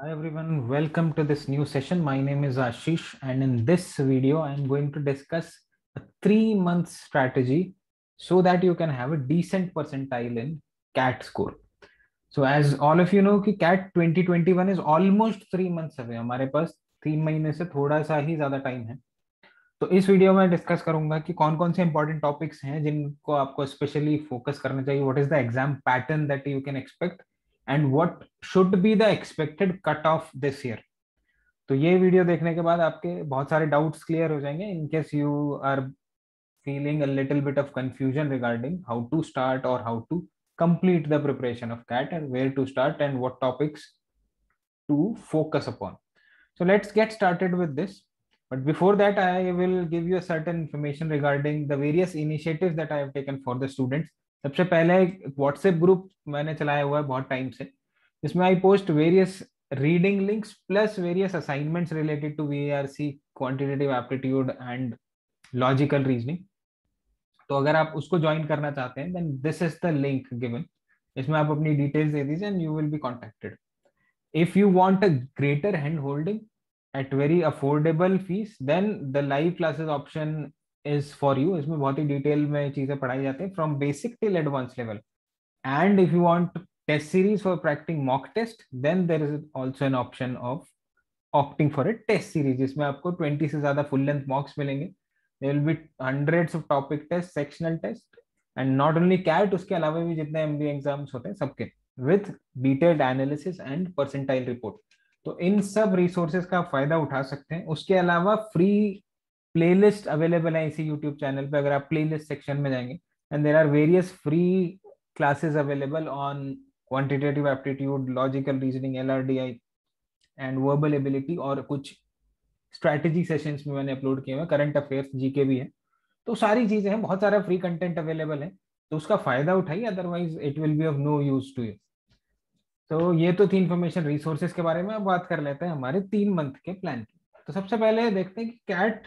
Hi everyone, welcome to this new session. My name is Ashish, and in this video, I am going to discuss a 3 month strategy so that you can have a decent percentile in CAT score. So, as all of you know, कि CAT 2021 is almost 3 months away. हमारे पास 3 महीने से थोड़ा सा ही ज्यादा time है. तो इस वीडियो में डिस्कस करूंगा कि कौन कौन से इंपॉर्टेंट टॉपिक्स हैं जिनको आपको स्पेशली फोकस करना चाहिए. What is the exam pattern that you can expect and what should be the expected cut off this year. तो ये वीडियो देखने के बाद आपके बहुत सारे डाउट्स क्लियर हो जाएंगे in case you are feeling a little bit of confusion regarding how to start और how to complete the preparation of CAT and where to start and what topics to focus upon. So let's get started with this. But before that, I will give you a certain information regarding the various initiatives that I have taken for the students. सबसे पहले एक WhatsApp group मैंने चलाया हुआ है बहुत time से, जिसमें I post various reading links plus various assignments related to VRC, quantitative aptitude and logical reasoning. तो अगर आप उसको ज्वाइन करना चाहते हैं then this is the link given. इसमें आप अपनी डिटेल्स दे दीजिए and you will be contacted. If you want a greater hand holding at very affordable fees, then the live classes option is for you. इसमें बहुत ही detail में चीजें पढ़ाई जाती हैं from basic till advanced level. And if you want test series for practicing mock test, then there is also an option of opting for a test series जिसमें आपको 20 से ज्यादा full length mocks मिलेंगे. There will be hundreds of topic tests, sectional test, and not only CAT, उसके अलावा भी जितने MBA exams होते हैं सबके with detailed analysis and percentile report. तो इन सब रिसोर्सेज का फायदा उठा सकते हैं. उसके अलावा फ्री प्लेलिस्ट अवेलेबल है इसी यूट्यूब चैनल पे. अगर आप प्लेलिस्ट सेक्शन में जाएंगे and there are various free classes available on quantitative aptitude, logical reasoning, LRDI and verbal ability, और कुछ स्ट्रैटेजी सेशंस में मैंने अपलोड किए हुए. करंट अफेयर्स, जीके भी है. तो सारी चीजें हैं, बहुत सारा फ्री कंटेंट अवेलेबल है. तो उसका फायदा उठाइए, otherwise it will be of no use to you. तो ये तो थी इन्फॉर्मेशन रिसोर्सेज के बारे में. अब बात कर लेते हैं हमारे 3 मंथ के प्लान की. तो सबसे पहले देखते हैं कि कैट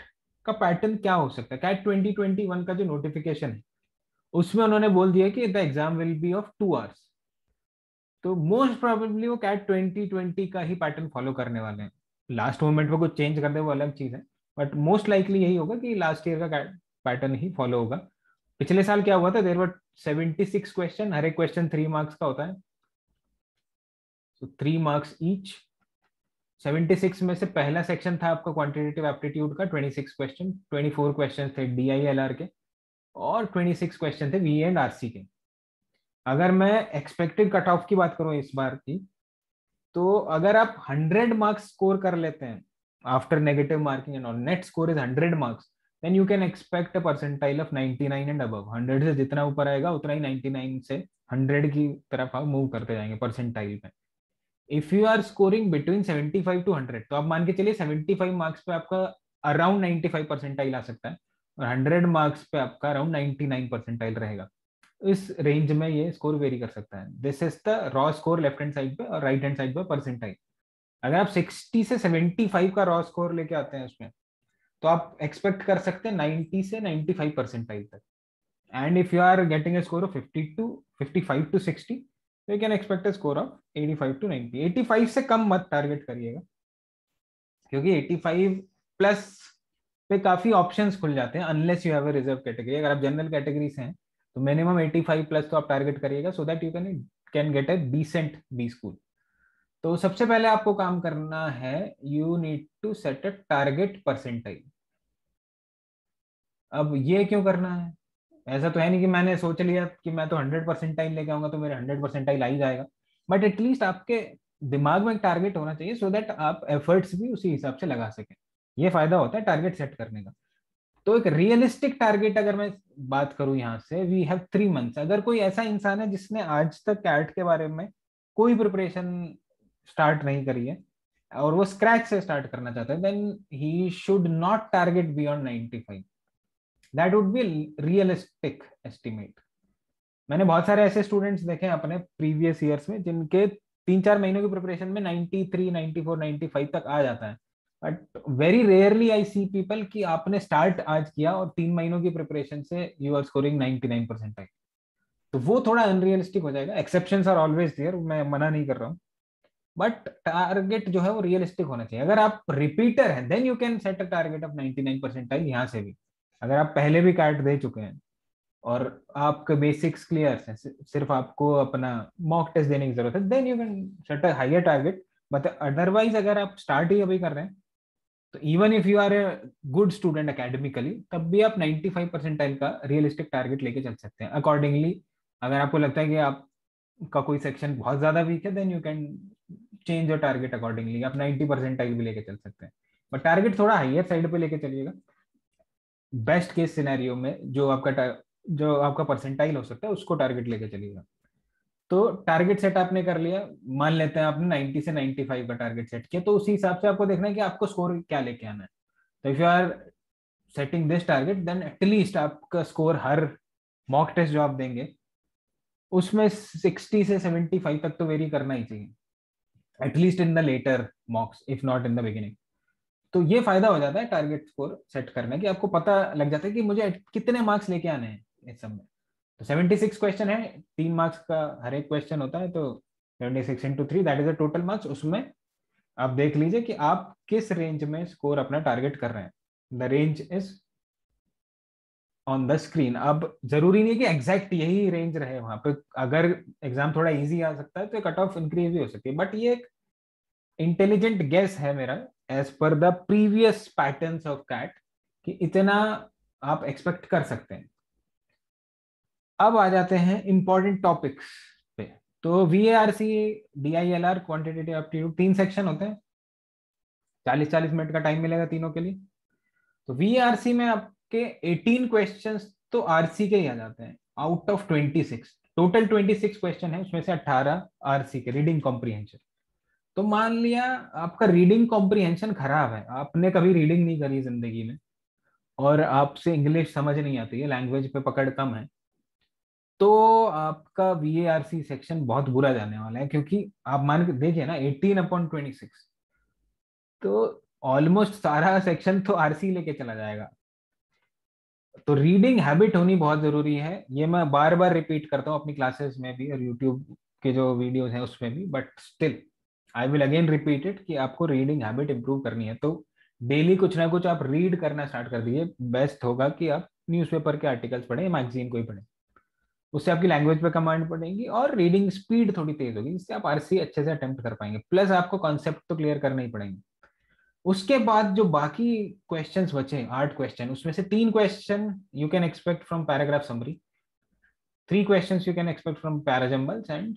का पैटर्न क्या हो सकता है. कैट 2021 का जो नोटिफिकेशन है उसमें उन्होंने बोल दिया कि the exam will be of 2 hours. तो मोस्ट प्रोबेबली वो कैट 2020 का ही पैटर्न फॉलो करने वाले हैं. लास्ट मोमेंट पे कुछ चेंज कर दे वो अलग चीज है, बट मोस्ट लाइकली यही होगा कि लास्ट ईयर का पैटर्न ही फॉलो होगा. पिछले साल क्या हुआ था, देयर वर 76 क्वेश्चन, हर एक क्वेश्चन 3 मार्क्स का होता है. So 3 marks each. 76 में से पहला सेक्शन था आपका क्वांटिटेटिव एप्टीट्यूड का, 26 क्वेश्चन. 24 क्वेश्चन थे DILR के और 26 क्वेश्चन थे VE एंड RC के. अगर मैं एक्सपेक्टेड कट ऑफ की बात करूं इस बार की, तो अगर आप 100 मार्क्स स्कोर कर लेते हैं after negative marking and all, net score is 100 marks, then you can expect a percentile of 99 and above. 100 से जितना ऊपर आएगा उतना ही 99 से 100 की तरफ आप मूव करते जाएंगे परसेंटाइल में. If you are scoring between 75 to 100, तो आप मान के चलिए 75 मार्क्स पे आपका अराउंड 95 परसेंटाइल आ सकता है और 100 मार्क्स पे आपका अराउंड 99 परसेंटाइल रहेगा. इस रेंज में ये स्कोर वेरी कर सकता है. This is the raw score left hand side पे, और राइट हैंड साइड पे परसेंटाइल. अगर आप 60 से 75 का रॉ स्कोर लेके आते हैं उसमें, तो आप एक्सपेक्ट कर सकते हैं 90 से 95 परसेंटाइल तक. And if you are getting a score of 50 to 55 to 60, you can expect a score of 85 to 90. 85 से कम मत टारगेट करिएगा, क्योंकि 85 प्लस पे काफी ऑप्शंस खुल जाते हैं unless you have a reserve category. अगर आप जनरल कैटेगरी से हैं तो मिनिमम 85 प्लस तो आप टारगेट करिएगा, so that you can get a decent B school. तो सबसे पहले आपको काम करना है, you need to set a target percentile. अब ये क्यों करना है? ऐसा तो है नहीं कि मैंने सोच लिया कि मैं तो 100 परसेंटाइल लेके आऊंगा तो मेरे 100 परसेंटाइल आ ही जाएगा. बट एटलीस्ट आपके दिमाग में एक टारगेट होना चाहिए, सो दैट आप एफर्ट्स भी उसी हिसाब से लगा सकें. ये फायदा होता है टारगेट सेट करने का. तो एक रियलिस्टिक टारगेट अगर मैं बात करूं यहाँ से, वी हैव 3 मंथ्स. अगर कोई ऐसा इंसान है जिसने आज तक कैट के बारे में कोई प्रिपरेशन स्टार्ट नहीं करी है और वो स्क्रैच से स्टार्ट करना चाहता है, then he should not target beyond 95. That would be realistic estimate. मैंने बहुत सारे ऐसे स्टूडेंट्स देखे हैं अपने प्रीवियस ईयर्स में जिनके 3-4 महीनों की प्रिपरेशन में 93, 94, 95 तक आ जाता है. But very rarely I see people कि आपने स्टार्ट आज किया और 3 महीनों की प्रिपरेशन से यू आर स्कोरिंग 99%. तो वो थोड़ा अनरियलिस्टिक हो जाएगा. एक्सेप्शंस आर ऑलवेज देयर, मैं मना नहीं कर रहा हूँ. बट टारगेट जो है वो रियलिस्टिक होना चाहिए। अगर आप रिपीटर हैं then you can set a target of 99 percentile यहाँ से भी। अगर आप पहले भी कैट दे चुके हैं और आपके बेसिक्स क्लियर है, सिर्फ आपको अपना मॉक टेस्ट देने की जरूरत है, then you can set a higher target. But otherwise अगर आप स्टार्ट ही अभी कर रहे हैं तो even if you are a good student academically, तब भी आप 95 परसेंटाइल का रियलिस्टिक टारगेट लेके चल सकते हैं अकॉर्डिंगली। अगर आपको लगता है कि आपका कोई सेक्शन बहुत ज्यादा वीक है, then you can change your target accordingly. आप 90 परसेंटाइल भी लेके चल सकते हैं, बट टारगेट थोड़ा हाइयर साइड पे लेके चलिएगा। बेस्ट केस सिनेरियो में जो आपका परसेंटाइल हो सकता है उसको टारगेट लेके चलिएगा। तो टारगेट सेट आपने कर लिया, मान लेते हैं आपने 90 से 95 का टारगेट सेट किया, तो उसी हिसाब से आपको देखना है कि आपको स्कोर क्या लेके आना है। तो if you are setting this target, then at least आपका स्कोर हर मॉक टेस्ट जो आप देंगे उसमें 60 से 75 तक तो वेरी करना ही चाहिए, at least in the later mocks if not in the beginning. तो ये फायदा हो जाता है टारगेट स्कोर सेट करने की, आपको पता लग जाता है कि मुझे कितने मार्क्स लेके आने हैं इस सब में। तो 76 क्वेश्चन है, 3 मार्क्स का हर एक क्वेश्चन होता है, तो 76 into 3 that is the total marks. उसमें आप देख लीजिए कि आप किस रेंज में स्कोर अपना टारगेट कर रहे हैं। The range is on the screen. अब जरूरी नहीं कि एग्जैक्ट यही रेंज रहे वहां पे, अगर एग्जाम थोड़ा इजी आ सकता है तो कट ऑफ इंक्रीज भी हो सकती है, बट ये एक इंटेलिजेंट गेस है मेरा as per the previous patterns of CAT कि इतना आप एक्सपेक्ट कर सकते हैं। अब आ जाते हैं इंपॉर्टेंट टॉपिक्स पे। तो VARC, DILR, quantitative aptitude, 3 section होते हैं, 40-40 मिनट का टाइम मिलेगा तीनों के लिए। तो VARC में आपके 18 क्वेश्चंस तो आरसी के ही आ जाते हैं आउट ऑफ 26। टोटल 26 क्वेश्चन है, उसमें से 18 आरसी के, रीडिंग कॉम्प्रीहेंशन। तो मान लिया आपका रीडिंग कॉम्प्रीहेंशन खराब है, आपने कभी रीडिंग नहीं करी जिंदगी में और आपसे इंग्लिश समझ नहीं आती है, लैंग्वेज पे पकड़ कम है, तो आपका VARC सेक्शन बहुत बुरा जाने वाला है। क्योंकि आप मान के देखिए ना, 18/26, तो ऑलमोस्ट सारा सेक्शन तो आरसी लेके चला जाएगा। तो रीडिंग हैबिट होनी बहुत जरूरी है, ये मैं बार बार रिपीट करता हूँ अपनी क्लासेस में भी और यूट्यूब के जो वीडियोस हैं उसमें भी, but still I will again repeat it कि आपको रीडिंग हैबिट इंप्रूव करनी है। तो डेली कुछ ना कुछ आप रीड करना स्टार्ट कर दीजिए। बेस्ट होगा कि आप न्यूज़पेपर के आर्टिकल्स पढ़ें, मैगजीन को ही पढ़ें, उससे आपकी लैंग्वेज पे कमांड पड़ेगी और रीडिंग स्पीड थोड़ी तेज होगी, जिससे आप आरसी अच्छे से अटेम्प्ट कर पाएंगे। प्लस आपको कॉन्सेप्ट तो क्लियर करने ही पड़ेंगे। उसके बाद जो बाकी क्वेश्चंस बचे, 8 क्वेश्चन, उसमें से 3 question you can expect from paragraph summary, 3 questions you can expect from parajumbles, and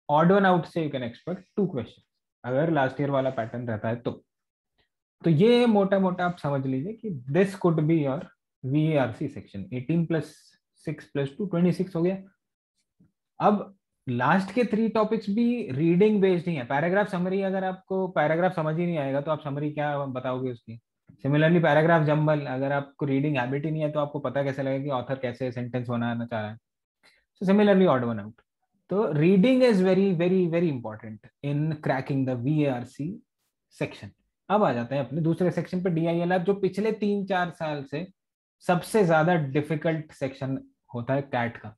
odd one out से यू कैन एक्सपेक्ट 2 क्वेश्चन, अगर लास्ट ईयर वाला पैटर्न रहता है तो ये मोटा मोटा आप समझ लीजिए कि this could be your VARC section. 18+6+2 26 हो गया। अब लास्ट के 3 टॉपिक्स भी रीडिंग बेस्ड ही है। पैराग्राफ समरी, अगर आपको पैराग्राफ समझ ही नहीं आएगा तो आप समरी क्या बताओगे उसकी। सिमिलरली पैराग्राफ जंबल, अगर आपको रीडिंग हैबिट ही नहीं है तो आपको पता कैसे लगेगा कि ऑथर कैसे सेंटेंस बनाना चाह रहा है। So similarly odd one out. तो reading is very very very important in cracking the VARC section. अब आ जाते हैं अपने दूसरे सेक्शन पे, DILR, जो पिछले 3-4 साल से सबसे ज्यादा डिफिकल्ट सेक्शन होता है कैट का।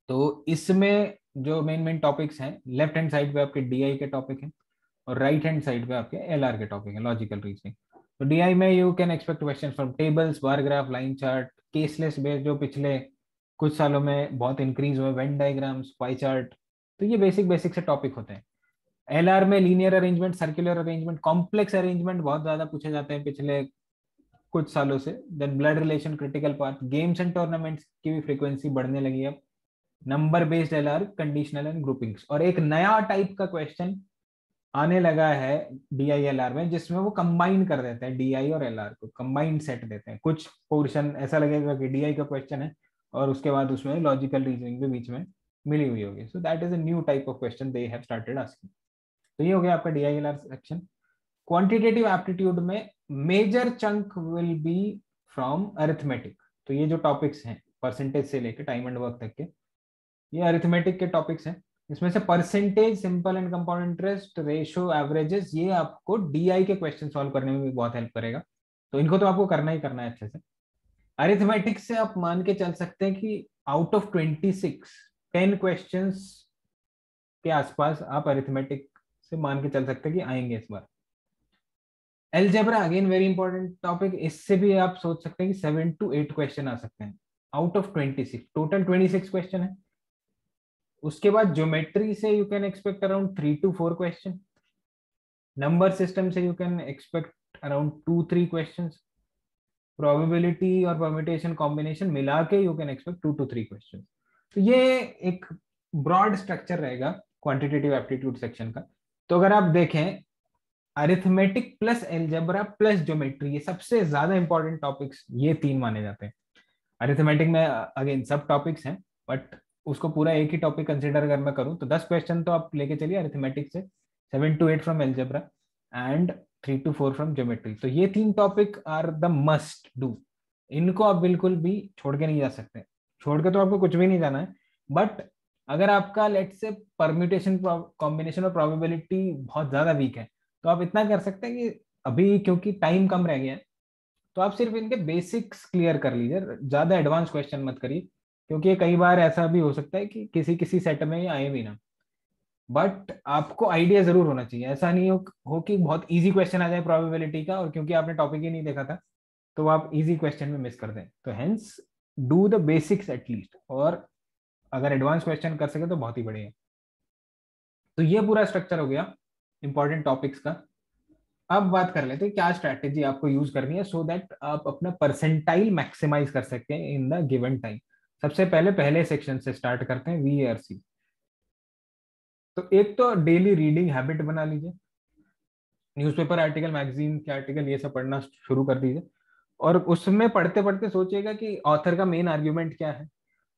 तो इसमें जो मेन मेन टॉपिक्स हैं, लेफ्ट हैंड साइड पे आपके DI के टॉपिक हैं और राइट हैंड साइड पे आपके LR के टॉपिक हैं, लॉजिकल रीजनिंग। तो DI में you can expect question from tables, bar graph, line chart, caseless based जो पिछले कुछ सालों में बहुत इंक्रीज हुए, वेन डायग्राम्स, पाई चार्ट। तो ये बेसिक बेसिक से टॉपिक होते हैं। LR में linear arrangement, circular arrangement, complex arrangement बहुत ज्यादा पूछे जाते हैं पिछले कुछ सालों से। Then blood relation, critical part, games and tournaments की भी फ्रीक्वेंसी बढ़ने लगी है। Number based LR, conditional and groupings, और एक नया टाइप का क्वेश्चन आने लगा है DILR में, जिसमें वो कंबाइन कर देते हैं DI और LR को, कंबाइंड सेट देते हैं। कुछ पोर्शन ऐसा लगेगा कि DI का क्वेश्चन है और उसके बाद उसमें लॉजिकल रीजनिंग भी बीच में मिली हुई होगी। So that is a new type of question they have started asking. तो ये हो गया आपका DILR सेक्शन। क्वांटिटेटिव एप्टीट्यूड में major chunk will be from arithmetic. तो ये जो टॉपिक्स हैं परसेंटेज से लेकर टाइम एंड वर्क तक के, ये अरिथमेटिक के टॉपिक्स हैं। इसमें से percentage, simple and compound interest, ratio, averages, ये आपको DI के क्वेश्चन सॉल्व करने में भी बहुत हेल्प करेगा। तो इनको तो आपको करना ही करना है अच्छे से। अरिथमेटिक से आप मान के चल सकते हैं कि आउट ऑफ 26, 10 क्वेश्चन के आसपास आप अरिथमेटिक से मान के चल सकते हैं कि आएंगे इस बार। Algebra again very important topic, इससे भी आप सोच सकते हैं कि 7 to 8 क्वेश्चन आ सकते हैं आउट ऑफ 26, टोटल 26 क्वेश्चन है। उसके बाद ज्योमेट्री से you can expect around 3 to 4 question, number system से you can expect around 2-3 questions, probability और परम्यूटेशन कॉम्बिनेशन मिला के you can expect 2 to 3 question. तो ये एक ब्रॉड स्ट्रक्चर रहेगा क्वांटिटेटिव एप्टीट्यूड सेक्शन का। तो अगर आप देखें arithmetic plus algebra plus geometry, ये सबसे ज्यादा इंपॉर्टेंट टॉपिक्स ये तीन माने जाते हैं। अरिथमेटिक में अगेन सब टॉपिक्स हैं, बट उसको पूरा एक ही टॉपिक कंसिडर अगर मैं करूं तो 10 क्वेश्चन तो आप लेके चलिए अरिथमेटिक से, 7 to 8 from algebra and 3 to 4 from geometry. तो ये तीन topic are the must do, इनको आप बिल्कुल भी छोड़ के नहीं जा सकते। छोड़ के तो आपको कुछ भी नहीं जाना है, बट अगर आपका लेट्स से परम्यूटेशन कॉम्बिनेशन और प्रोबेबिलिटी बहुत ज्यादा वीक है तो आप इतना कर सकते हैं कि अभी क्योंकि टाइम कम रह गया है तो आप सिर्फ इनके बेसिक्स क्लियर कर लीजिए, ज्यादा एडवांस क्वेश्चन मत करिए, क्योंकि कई बार ऐसा भी हो सकता है कि किसी किसी सेट में ये आए भी ना। बट आपको आइडिया जरूर होना चाहिए, ऐसा नहीं हो कि बहुत इजी क्वेश्चन आ जाए प्रोबेबिलिटी का और क्योंकि आपने टॉपिक ही नहीं देखा था तो आप इजी क्वेश्चन में मिस कर दें। तो hence do the basics at least, और अगर एडवांस क्वेश्चन कर सके तो बहुत ही बढ़िया। तो ये पूरा स्ट्रक्चर हो गया इंपॉर्टेंट टॉपिक्स का। अब बात कर लेते हैं क्या स्ट्रैटेजी आपको यूज करनी है सो दैट आप अपना परसेंटाइल मैक्सिमाइज कर सकते हैं इन द गिवन टाइम। सबसे पहले पहले सेक्शन से स्टार्ट करते हैं, वीएआरसी। तो एक तो डेली रीडिंग हैबिट बना लीजिए, न्यूज़पेपर आर्टिकल, मैगजीन के आर्टिकल ये सब पढ़ना शुरू कर दीजिए। और उसमें पढ़ते पढ़ते सोचिएगा कि ऑथर का मेन आर्ग्यूमेंट क्या है,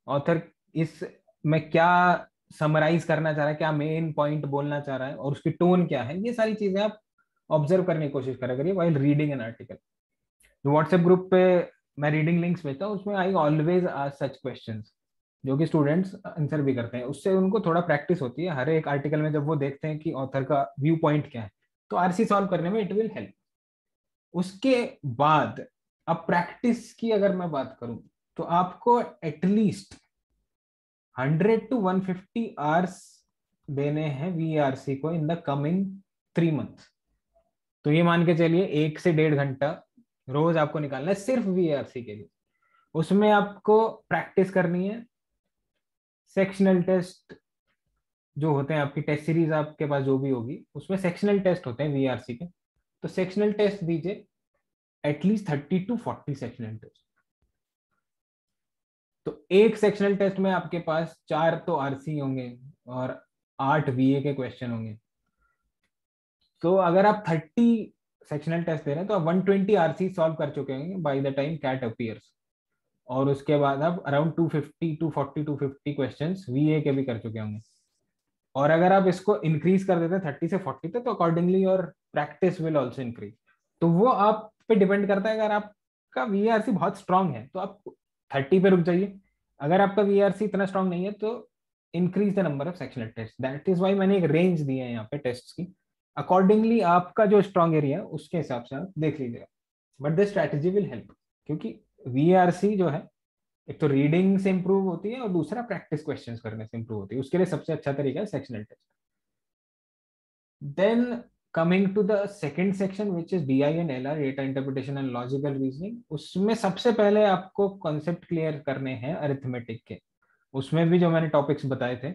ऑथर इस में क्या समराइज करना चाह रहा है, क्या मेन पॉइंट बोलना चाह रहा है और उसकी टोन क्या है, ये सारी चीजें आप ऑब्जर्व करने की कोशिश करा करिए while reading an article. WhatsApp group पे मैं रीडिंग लिंक्स भेजता हूँ, उसमें I always ask such questions जो कि स्टूडेंट्स आंसर भी करते हैं। उससे उनको थोड़ा प्रैक्टिस होती है, हर एक आर्टिकल में जब वो देखते हैं कि ऑथर का व्यू पॉइंट क्या है तो आरसी सॉल्व करने में इट विल हेल्प। उसके बाद अब प्रैक्टिस की अगर मैं बात करूं तो आपको एटलीस्ट 100 to 150 आवर्स देने हैं वीआरसी को इन द कमिंग 3 months। तो ये मान के चलिए 1 से 1.5 घंटा रोज आपको निकालना है सिर्फ वीआरसी के लिए। उसमें आपको प्रैक्टिस करनी है सेक्शनल टेस्ट जो होते हैं, आपकी टेस्ट सीरीज आपके पास जो भी होगी उसमें सेक्शनल टेस्ट होते हैं वीआरसी के, तो सेक्शनल टेस्ट दीजिए एटलीस्ट 30 to 40 सेक्शनल टेस्ट। तो एक सेक्शनल टेस्ट में आपके पास 4 तो आरसी होंगे और 8 वीए के क्वेश्चन होंगे। तो अगर आप 30 सेक्शनल टेस्ट दे रहे हैं तो आप 120 आरसी सॉल्व कर चुके होंगे by the time CAT appears, और उसके बाद आप अराउंड 250 क्वेश्चंस वीए के भी कर चुके होंगे। और अगर आप इसको इंक्रीज कर देते हैं 30 से 40 तक तो अकॉर्डिंगली और प्रैक्टिस विल ऑल्सो इंक्रीज। तो वो आप पे डिपेंड करता है, अगर आपका वीआरसी बहुत स्ट्रांग है तो आप 30 पे रुक जाइए, अगर आपका वीआरसी इतना स्ट्रांग नहीं है तो increase the number of sectional test. That is why मैंने एक रेंज दी है यहाँ पे टेस्ट की, अकॉर्डिंगली आपका जो स्ट्रांग एरिया है उसके हिसाब से आप देख लीजिएगा। But this strategy will help, क्योंकि वीआरसी जो है एक तो रीडिंग से इंप्रूव होती है और दूसरा प्रैक्टिस क्वेश्चंस करने से इंप्रूव होती है, उसके लिए सबसे अच्छा तरीका है sectional test. Then coming to the second section which is DI and LR, data interpretation and logical reasoning. उसमें सबसे पहले आपको कॉन्सेप्ट क्लियर करने हैं अरिथमेटिक के। उसमें भी जो मैंने टॉपिक्स बताए थे,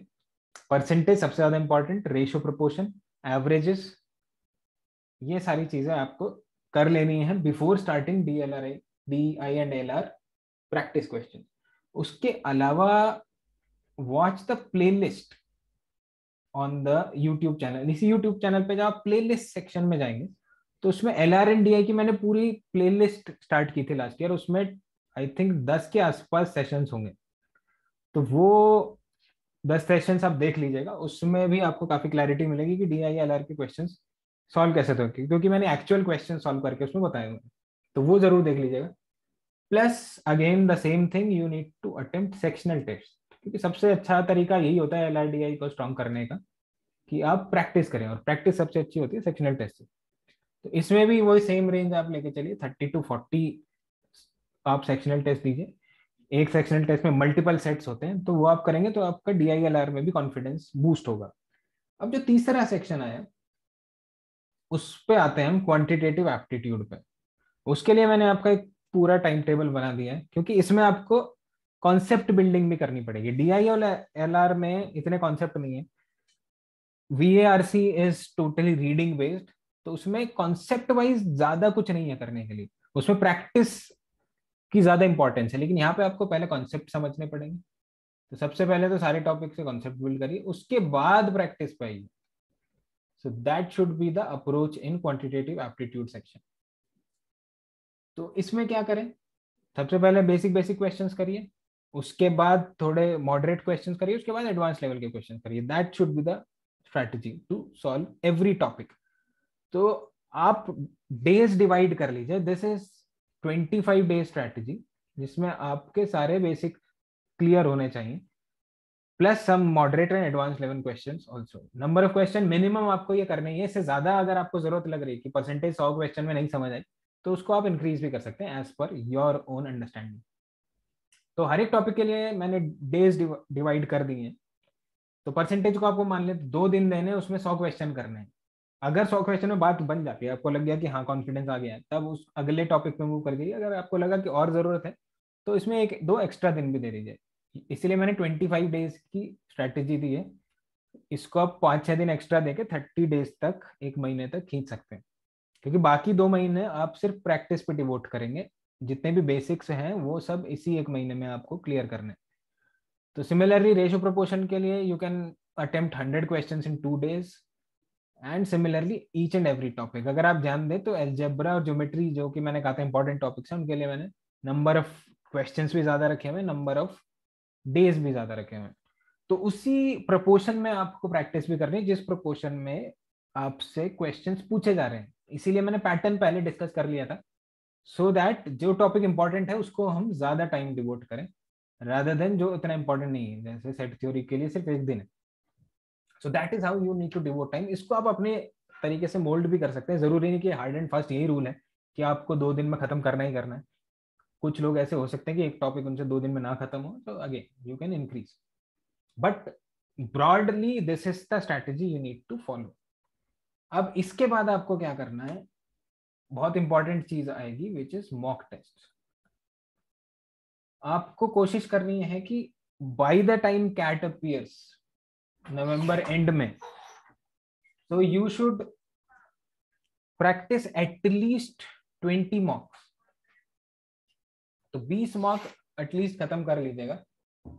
परसेंटेज सबसे ज्यादा इंपॉर्टेंट, रेशियो प्रोपोर्शन, एवरेजेस, ये सारी चीजें आपको कर लेनी है before starting D I and L R practice question. उसके अलावा watch the playlist on the YouTube channel. इसी यूट्यूब चैनल पे जब आप प्लेलिस्ट सेक्शन में जाएंगे तो उसमें एलआर एंड डीआई की मैंने पूरी प्लेलिस्ट स्टार्ट की थी लास्ट ईयर, उसमें आई थिंक 10 के आसपास सेशंस होंगे। तो वो 10 सेशंस आप देख लीजिएगा, उसमें भी आपको काफी क्लैरिटी मिलेगी कि डीआई एलआर के क्वेश्चंस सॉल्व कैसे थे, क्योंकि मैंने एक्चुअल क्वेश्चन सॉल्व करके उसमें बताए हुए हैं, तो वो जरूर देख लीजिएगा। Plus again the same thing, you need to attempt sectional test, क्योंकि सबसे अच्छा तरीका यही होता है एलआरडीआई को स्ट्रॉन्ग करने का कि आप प्रैक्टिस करें, और प्रैक्टिस सबसे अच्छी होती है सेक्शनल टेस्ट से। तो इसमें भी वही सेम रेंज आप लेके चलिए, 30 to 40 आप सेक्शनल टेस्ट दीजिए। एक सेक्शनल टेस्ट में मल्टीपल सेट्स होते हैं, तो वो आप करेंगे तो आपका डीआईएलआर में भी कॉन्फिडेंस बूस्ट होगा। अब जो तीसरा सेक्शन आया उस पे आते हैं हम क्वांटिटेटिव एप्टीट्यूड पे। उसके लिए मैंने आपका एक पूरा टाइम टेबल बना दिया है, क्योंकि इसमें आपको कॉन्सेप्ट बिल्डिंग भी करनी पड़ेगी। डीआई और एलआर में इतने कॉन्सेप्ट नहीं है, वीएआरसी इज टोटली रीडिंग बेस्ड, तो उसमें कॉन्सेप्ट वाइज ज्यादा कुछ नहीं है करने के लिए, उसमें प्रैक्टिस की ज्यादा इंपॉर्टेंस है। लेकिन यहाँ पे आपको पहले कॉन्सेप्ट समझने पड़ेंगे, तो सबसे पहले तो सारे टॉपिक से कॉन्सेप्ट बिल्ड करिए, उसके बाद प्रैक्टिस पे आइए। So that should be the approach in quantitative aptitude section. तो इसमें क्या करें, सबसे पहले बेसिक बेसिक क्वेश्चंस करिए, उसके बाद थोड़े मॉडरेट क्वेश्चंस करिए, उसके बाद एडवांस लेवल के क्वेश्चन करिए। That should be the strategy to solve every topic. तो आप डेज डिवाइड कर लीजिए, दिस इज 25 डेज स्ट्रैटेजी, जिसमें आपके सारे बेसिक क्लियर होने चाहिए, plus some moderate and advance level questions also. Number of question minimum आपको ये करने ही है, इससे ज्यादा अगर आपको जरूरत लग रही है कि परसेंटेज 100 क्वेश्चन में नहीं समझ आई, तो उसको आप इंक्रीज भी कर सकते हैं as per your own understanding. तो हर एक टॉपिक के लिए मैंने डेज डिवाइड कर दी है। तो परसेंटेज को आपको मान लें 2 दिन देने, उसमें 100 क्वेश्चन करने हैं। अगर 100 क्वेश्चन में बात बन जाती है, आपको लग गया कि हाँ कॉन्फिडेंस आ गया है, तब उस अगले टॉपिक पे मूव कर जाइए। अगर आपको लगा कि और जरूरत है, तो इसमें 1-2 एक्स्ट्रा दिन भी दे दीजिए। इसीलिए मैंने 25 डेज की स्ट्रैटेजी दी है। इसको आप 5-6 दिन एक्स्ट्रा देके 30 डेज तक, 1 महीने तक खींच सकते हैं, क्योंकि बाकी 2 महीने आप सिर्फ प्रैक्टिस पे डिवोट करेंगे। जितने भी बेसिक्स हैं वो सब इसी 1 महीने में आपको क्लियर करने। तो सिमिलरली रेशियो प्रोपोर्शन के लिए you can attempt 100 questions in 2 days। And similarly each and every topic अगर आप ध्यान दें, तो एल्जेब्रा और ज्योमेट्री जो कि मैंने कहा था इंपॉर्टेंट टॉपिक्स हैं, उनके लिए मैंने नंबर ऑफ क्वेश्चंस भी ज्यादा रखे हुए, नंबर ऑफ डेज भी ज्यादा रखे हुए। तो उसी प्रोपोर्शन में आपको प्रैक्टिस भी करनी है, जिस प्रोपोर्शन में आपसे क्वेश्चंस पूछे जा रहे हैं। इसीलिए मैंने पैटर्न पहले डिस्कस कर लिया था, सो दैट जो टॉपिक इंपॉर्टेंट है उसको हम ज्यादा टाइम डिवोट करें, रादर देन जो इतना इंपॉर्टेंट नहीं है, जैसे सेट थ्योरी के लिए सिर्फ 1 दिन है। So that is how you need to devote time. इसको आप अपने तरीके से मोल्ड भी कर सकते हैं, जरूरी नहीं कि हार्ड एंड फास्ट यही रूल है कि आपको 2 दिन में खत्म करना ही करना है। कुछ लोग ऐसे हो सकते हैं कि एक टॉपिक उनसे 2 दिन में ना खत्म हो, तो again you can increase, but broadly this is the strategy you need to follow. अब इसके बाद आपको क्या करना है, बहुत इंपॉर्टेंट चीज आएगी विच इज मॉक टेस्ट। आपको कोशिश करनी है कि by the time CAT appears November and में, so you should practice at least 20 mocks. तो 20 मॉक एटलीस्ट खत्म कर लीजिएगा।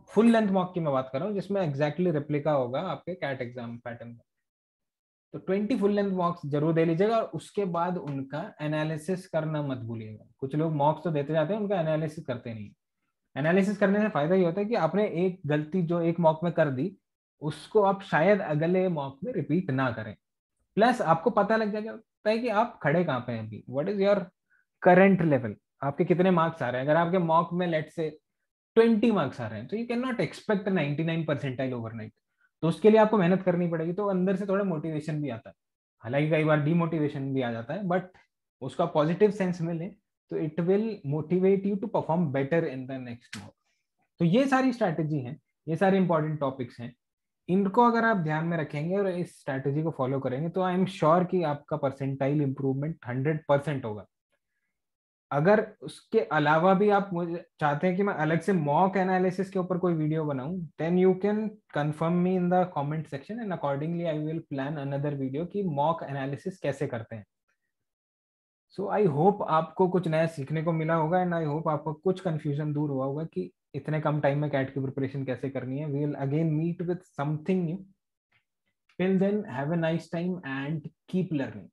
फुल लेंथ मॉक की मैं बात कर रहा हूँ, जिसमें एग्जैक्टली रेप्लिका होगा आपके कैट एग्जाम पैटर्न का। तो 20 फुल लेंथ मॉक्स जरूर दे लीजिएगा, और उसके बाद उनका एनालिसिस करना मत भूलिएगा। कुछ लोग मॉक्स तो देते जाते हैं, उनका एनालिसिस करते नहीं। एनालिसिस करने से फायदा ये होता है कि आपने एक गलती जो एक मॉक में कर दी, उसको आप शायद अगले मॉक में रिपीट ना करें। प्लस आपको पता लग जाएगा है कि आप खड़े कहाँ पे हैं अभी, what is your current level, आपके कितने मार्क्स आ रहे हैं। अगर आपके मॉक में लेट से 20 मार्क्स आ रहे हैं, तो you can not expect 99 percentile overnight. तो उसके लिए आपको मेहनत करनी पड़ेगी, तो अंदर से थोड़ा मोटिवेशन भी आता है। हालांकि कई बार डीमोटिवेशन भी आ जाता है, बट उसका पॉजिटिव सेंस मिले तो it will motivate you to perform better in the next mock. तो ये सारी स्ट्रैटेजी हैं, ये सारे इंपॉर्टेंट टॉपिक्स हैं। इनको अगर आप ध्यान में रखेंगे और इस स्ट्रैटेजी को फॉलो करेंगे, तो आई एम श्योर कि आपका परसेंटाइल इंप्रूवमेंट 100% होगा। अगर उसके अलावा भी आप मुझे चाहते हैं कि मैं अलग से मॉक एनालिसिस के ऊपर कोई वीडियो बनाऊं, then you can confirm me in the comment section, and accordingly I will plan another video कि मॉक एनालिसिस कैसे करते हैं। सो आई होप आपको कुछ नया सीखने को मिला होगा, एंड आई होप आपको कुछ कंफ्यूजन दूर हुआ होगा कि इतने कम टाइम में कैट की प्रिपरेशन कैसे करनी है। We will again meet with something new. Till then have a nice time and keep learning.